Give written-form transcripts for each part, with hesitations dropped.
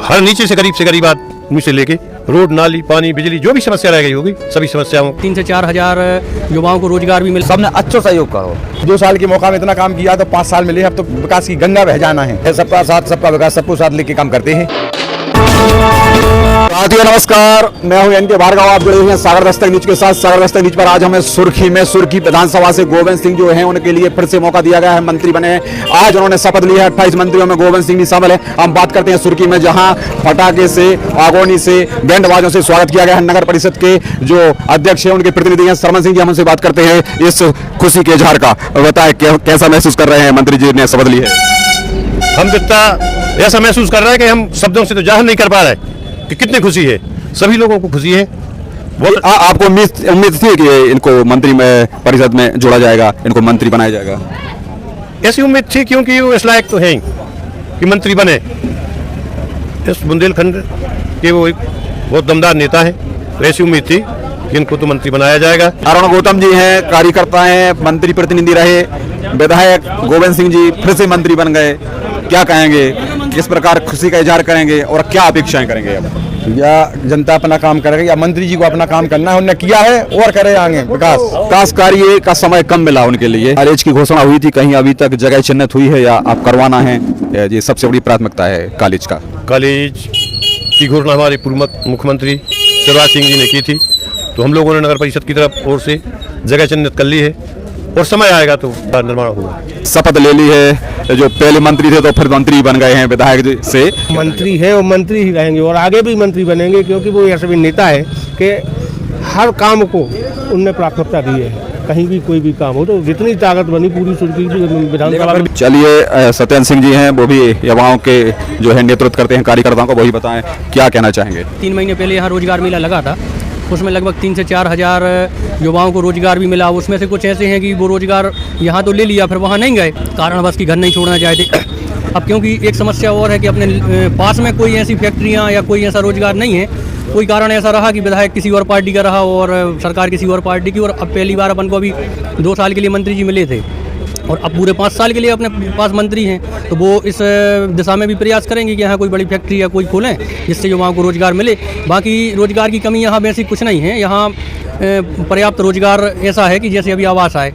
हर नीचे से गरीब आदमी से लेके रोड, नाली, पानी, बिजली, जो भी समस्या रह गई होगी सभी समस्याओं 3 से 4 हजार युवाओं को रोजगार भी मिले। सबने अच्छा सहयोग करो। 2 साल के मौका में इतना काम किया तो 5 साल मिले। अब तो विकास की गंगा बह जाना है। सबका साथ सबका विकास सबको साथ लेके काम करते हैं। साथियों नमस्कार, मैं हूं एनके भार्गव। आप जुड़े हुए हैं सागर दस्तक न्यूज के साथ। सागर दस्तक न्यूज पर आज हमें सुर्खी विधानसभा से गोविंद सिंह जो हैं उनके लिए फिर से मौका दिया गया है, मंत्री बने हैं। आज उन्होंने शपथ ली है। 28 मंत्रियों में गोविंद सिंह भी शामिल है। हम बात करते हैं सुर्खी में, जहां पटाखे से, आगोनी से, बैंड बाजों से स्वागत किया गया है। नगर परिषद के जो अध्यक्ष है उनके प्रतिनिधि हैं सरमन सिंह जी, हम उनसे बात करते हैं इस खुशी के इजहार का। बताएं कैसा महसूस कर रहे हैं, मंत्री जी ने शपथ ली है। हम कितना ऐसा महसूस कर रहे हैं कि हम शब्दों से तो जाहिर नहीं कर पा रहे कि कितनी खुशी है। सभी लोगों को खुशी है। आपको उम्मीद थी कि इनको मंत्री में परिषद में जोड़ा जाएगा, इनको मंत्री बनाया जाएगा? ऐसी उम्मीद थी क्योंकि वो इस लायक तो है ही कि मंत्री बने। इस बुंदेलखंड के वो एक बहुत दमदार नेता है, तो ऐसी उम्मीद थी कि इनको तो मंत्री बनाया जाएगा। अरुण गौतम जी हैं, कार्यकर्ता हैं, मंत्री प्रतिनिधि रहे, विधायक गोविंद सिंह जी फिर से मंत्री बन गए। क्या कहेंगे, किस प्रकार खुशी का इजहार करेंगे और क्या अपेक्षाएं करेंगे? अब या जनता अपना काम करेगी या मंत्री जी को अपना काम करना है, उन्होंने किया है और करे आगे विकास कार्य का समय कम मिला उनके लिए। कॉलेज की घोषणा हुई थी, कहीं अभी तक जगह चिन्हित हुई है या आप करवाना है? ये सबसे बड़ी प्राथमिकता है कॉलेज का। कॉलेज की घोषणा हमारे पूर्व मुख्यमंत्री शिवराज सिंह जी ने की थी, तो हम लोगों ने नगर परिषद की तरफ ओर से जगह चिन्हित कर ली है और समय आएगा तो निर्माण होगा। शपथ ले ली है। जो पहले मंत्री थे तो फिर मंत्री बन गए हैं विधायक से। मंत्री है और मंत्री ही रहेंगे और आगे भी मंत्री बनेंगे, क्योंकि वो ऐसे भी नेता है कि हर काम को उनने प्राथमिकता दी है। कहीं भी कोई भी काम हो तो जितनी ताकत बनी पूरी सुर्खी विधानसभा में। चलिए, सत्येंद्र सिंह जी हैं, वो भी युवाओं के जो है नेतृत्व करते हैं, कार्यकर्ताओं को, वही बताएं क्या कहना चाहेंगे। 3 महीने पहले यहाँ रोजगार मेला लगा था, उसमें लगभग 3 से 4 हजार युवाओं को रोजगार भी मिला। उसमें से कुछ ऐसे हैं कि वो रोजगार यहाँ तो ले लिया, फिर वहाँ नहीं गए, कारणवश कि घर नहीं छोड़ना चाहते। अब क्योंकि एक समस्या और है कि अपने पास में कोई ऐसी फैक्ट्रियाँ या कोई ऐसा रोजगार नहीं है। कोई कारण ऐसा रहा कि विधायक किसी और पार्टी का रहा और सरकार किसी और पार्टी की, और अब पहली बार अपन को अभी 2 साल के लिए मंत्री जी मिले थे और अब पूरे 5 साल के लिए अपने पास मंत्री हैं, तो वो इस दिशा में भी प्रयास करेंगे कि यहाँ कोई बड़ी फैक्ट्री या कोई खोलें जिससे युवाओं को रोजगार मिले। बाकी रोजगार की कमी यहाँ वैसी कुछ नहीं है। यहाँ पर्याप्त रोजगार ऐसा है कि जैसे अभी आवास आए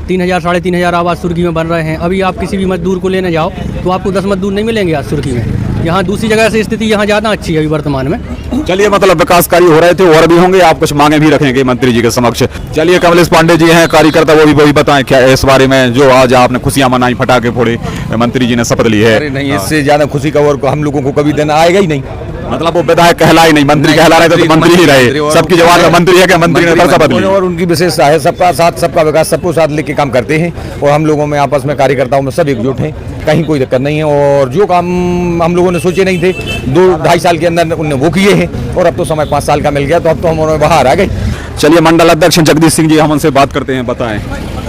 3,000 साढ़े 3,000 आवास सुर्खी में बन रहे हैं। अभी आप किसी भी मजदूर को लेने जाओ तो आपको 10 मजदूर नहीं मिलेंगे आज सुर्खी में। यहाँ दूसरी जगह से स्थिति यहाँ ज़्यादा अच्छी है अभी वर्तमान में। चलिए, मतलब विकास कार्य हो रहे थे और भी होंगे, आप कुछ मांगे भी रखेंगे मंत्री जी के समक्ष। चलिए, कमलेश पांडे जी हैं, कार्यकर्ता, वो भी बताएं क्या इस बारे में, जो आज आपने खुशियां मनाई, पटाखे फोड़े, मंत्री जी ने शपथ ली है। अरे नहीं, इससे ज्यादा खुशी का और हम लोगों को कभी देना आएगा ही नहीं। मतलब वो विधायक कहलाए नहीं, मंत्री कहला रहे थे तो मंत्री ही रहे। सबकी जवाब मंत्री है कि मंत्री ने शपथ ली। और उनकी विशेषता है सबका साथ सबका विकास, सबको साथ लेके काम करते हैं और हम लोगों में आपस में कार्यकर्ताओं में सब एकजुट हैं, कहीं कोई दिक्कत नहीं है। और जो काम हम लोगों ने सोचे नहीं थे 2-2.5 साल के अंदर उन्होंने वो किए हैं और अब तो समय 5 साल का मिल गया, तो अब तो हम बाहर आ गए। चलिए, मंडल अध्यक्ष जगदीश सिंह जी, हम उनसे बात करते हैं। बताएं,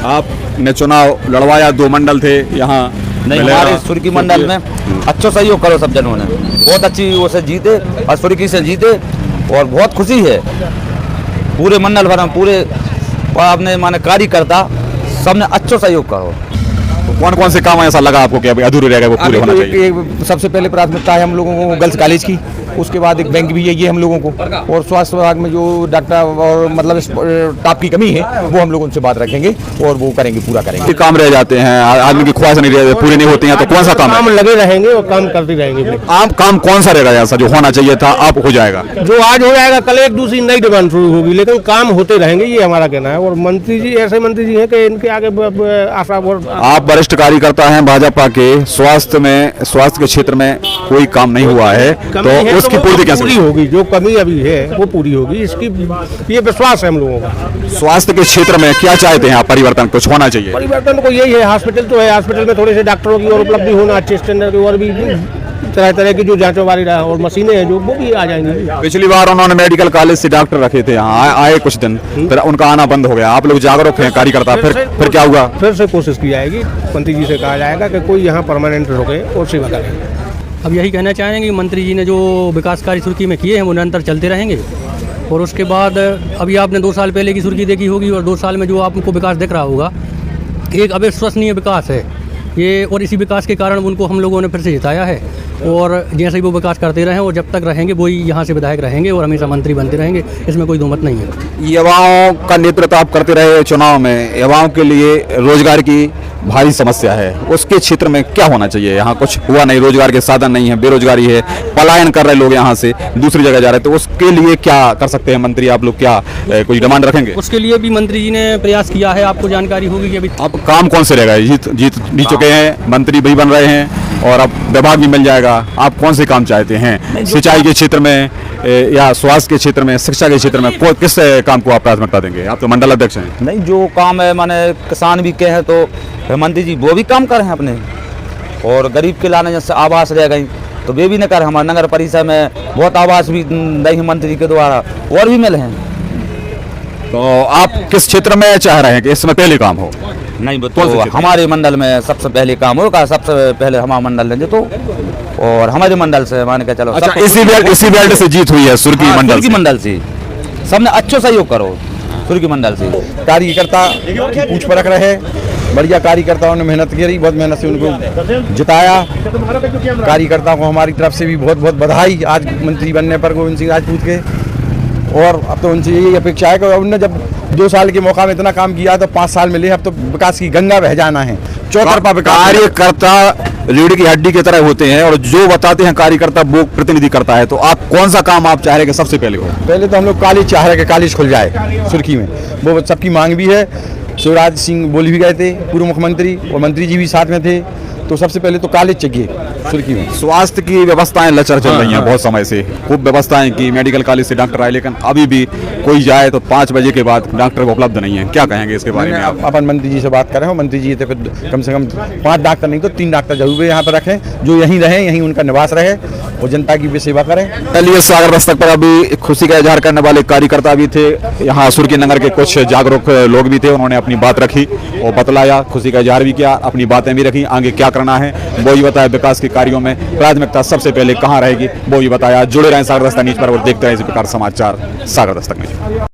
आपने चुनाव लड़वाया, 2 मंडल थे यहाँ। नहीं, हमारे सुर्खी मंडल में अच्छा सहयोग करो सब जनों ने, बहुत अच्छी वो से जीते और सुर्खी से जीते और बहुत खुशी है। पूरे मंडल भर में पूरे आपने माने कार्यकर्ता सबने अच्छा सहयोग करो। कौन कौन से काम ऐसा लगा आपको कि अभी अधूरे रह गए, वो पूरे होना चाहिए? सबसे पहले प्राथमिकता है हम लोगों को गर्ल्स कॉलेज की, उसके बाद एक बैंक भी है ये हम लोगों को, और स्वास्थ्य विभाग में जो डॉक्टर और मतलब स्टाफ की कमी है वो हम लोग उनसे बात रखेंगे और वो करेंगे, पूरा करेंगे। काम रह जाते हैं, आदमी की ख्वाहिश नहीं पूरी नहीं होती है, तो कौन सा काम लगे रहेंगे और काम करते रहेंगे। आम काम कौन सा रहेगा ऐसा जो होना चाहिए था अब हो जाएगा? जो आज हो जाएगा कल एक दूसरी नई डिमांड शुरू होगी, लेकिन काम होते रहेंगे, ये हमारा कहना है। और मंत्री जी ऐसे मंत्री जी हैं कि इनके आगे आशा। आप वरिष्ठ कार्यकर्ता हैं भाजपा के, स्वास्थ्य के क्षेत्र में कोई काम नहीं हुआ है, तो उसकी पूर्ति कैसे होगी? जो कमी अभी है वो पूरी होगी, इसकी ये विश्वास है हम लोगों का। स्वास्थ्य के क्षेत्र में क्या चाहते हैं आप? परिवर्तन कुछ होना चाहिए? परिवर्तन को यही है, हॉस्पिटल तो है, हॉस्पिटल में थोड़े से डॉक्टरों की और उपलब्धि होना, अच्छे स्टैंडर्ड की, और भी तरह तरह की जो जांचों वाली और मशीनें हैं जो वो भी आ जाएंगी। पिछली बार उन्होंने मेडिकल कॉलेज से डॉक्टर रखे थे, यहाँ आए कुछ दिन, फिर उनका आना बंद हो गया। आप लोग जागरूक हैं कार्यकर्ता, फिर क्या हुआ? फिर से कोशिश की जाएगी, मंत्री जी से कहा जाएगा कि कोई यहाँ परमानेंट रुके और सेवा करें। अब यही कहना चाहेंगे कि मंत्री जी ने जो विकास कार्य सुर्खी में किए हैं वो निरंतर चलते रहेंगे। और उसके बाद अभी आपने 2 साल पहले की सुर्खी देखी होगी और 2 साल में जो आपको विकास दिख रहा होगा, एक अविश्वसनीय विकास है। ये और इसी विकास के कारण उनको हम लोगों ने फिर से जिताया है और जैसे ही वो विकास करते रहें और जब तक रहेंगे वही यहाँ से विधायक रहेंगे और हमेशा मंत्री बनते रहेंगे, इसमें कोई दुमत नहीं है। युवाओं का नेतृत्व आप करते रहे चुनाव में, युवाओं के लिए रोजगार की भारी समस्या है, उसके क्षेत्र में क्या होना चाहिए? यहाँ कुछ हुआ नहीं, रोजगार के साधन नहीं है, बेरोजगारी है, पलायन कर रहे लोग यहाँ से दूसरी जगह जा रहे हैं, तो उसके लिए क्या कर सकते हैं मंत्री? आप लोग क्या कुछ डिमांड रखेंगे? उसके लिए भी मंत्री जी ने प्रयास किया है, आपको जानकारी होगी कि अभी अब काम कौन से रहेगा? जीत भी चुके हैं, मंत्री भी बन रहे हैं और अब विभाग भी मिल जाएगा। आप कौन से काम चाहते हैं? सिंचाई के क्षेत्र में या स्वास्थ्य के क्षेत्र में, शिक्षा के क्षेत्र में किस काम को आप प्राथमिकता देंगे? आप तो मंडल अध्यक्ष हैं। नहीं, जो काम है माने किसान भी के हैं तो मंत्री जी वो भी काम कर रहे हैं अपने, और गरीब के लाने जैसे आवास रह गई तो वे भी न कर। हमारे नगर परिषद में बहुत आवास भी नहीं मंत्री के द्वारा और भी मिले हैं। तो आप किस क्षेत्र में चाह रहे हैं कि इसमें पहले काम हो? नहीं, तो हमारे मंडल में सबसे पहले काम होगा, सबसे पहले हमारा मंडल लेंगे तो, और हमारे मंडल से मान के चलो। अच्छा, इसी बेल्ट से जीत हुई है सुर्खी मंडल से सबने अच्छो सहयोग करो। सुर्खी मंडल से कार्यकर्ता की पूछ परख रहे, बढ़िया कार्यकर्ताओं ने मेहनत करी, बहुत मेहनत से उनको जिताया। कार्यकर्ताओं को हमारी तरफ से भी बहुत बहुत बधाई आज मंत्री बनने पर गोविंद सिंह राजपूत के। और अब तो उनसे यही अपेक्षा है कि उन्होंने जब 2 साल के मौका में इतना काम किया तो 5 साल मिले, अब तो विकास की गंगा बह जाना है। चौतरफा विकास। कार्यकर्ता रीढ़ की हड्डी की तरह होते हैं और जो बताते हैं कार्यकर्ता वो प्रतिनिधि करता है। तो आप कौन सा काम आप चाह रहे हैं कि सबसे पहले हो? पहले तो हम लोग कॉलेज चाह रहे हैं कि कॉलेज खुल जाए सुर्खी में, वो सबकी मांग भी है। शिवराज सिंह बोल भी गए थे, पूर्व मुख्यमंत्री, और मंत्री जी भी साथ में थे। तो सबसे पहले तो कॉलेज चाहिए सुर्खी में। स्वास्थ्य की व्यवस्थाएं लचर चल रही हैं बहुत समय से, खूब व्यवस्थाएं की, मेडिकल कॉलेज से डॉक्टर आए, लेकिन अभी भी कोई जाए तो 5 बजे के बाद डॉक्टर उपलब्ध नहीं है। क्या कहेंगे इसके बारे में आप? अपन मंत्री जी से बात करें, मंत्री जी थे फिर कम से कम 5 डॉक्टर नहीं तो 3 डॉक्टर जरूर यहाँ पर रखें, जो यहीं रहें, यहीं उनका निवास रहे और जनता की भी सेवा करें। चलिए, सागर दस्तक पर अभी खुशी का इजहार करने वाले कार्यकर्ता भी थे, यहाँ सुर्खी नगर के कुछ जागरूक लोग भी थे, उन्होंने अपनी बात रखी और बतलाया, खुशी का इजहार भी किया, अपनी बातें भी रखी, आगे क्या करना है वो भी बताया, विकास के कार्यों में प्राथमिकता सबसे पहले कहाँ रहेगी वो भी बताया। जुड़े रहें सागर दस्तक न्यूज पर और देखते रहें इस प्रकार समाचार सागर दस्तक न्यूज।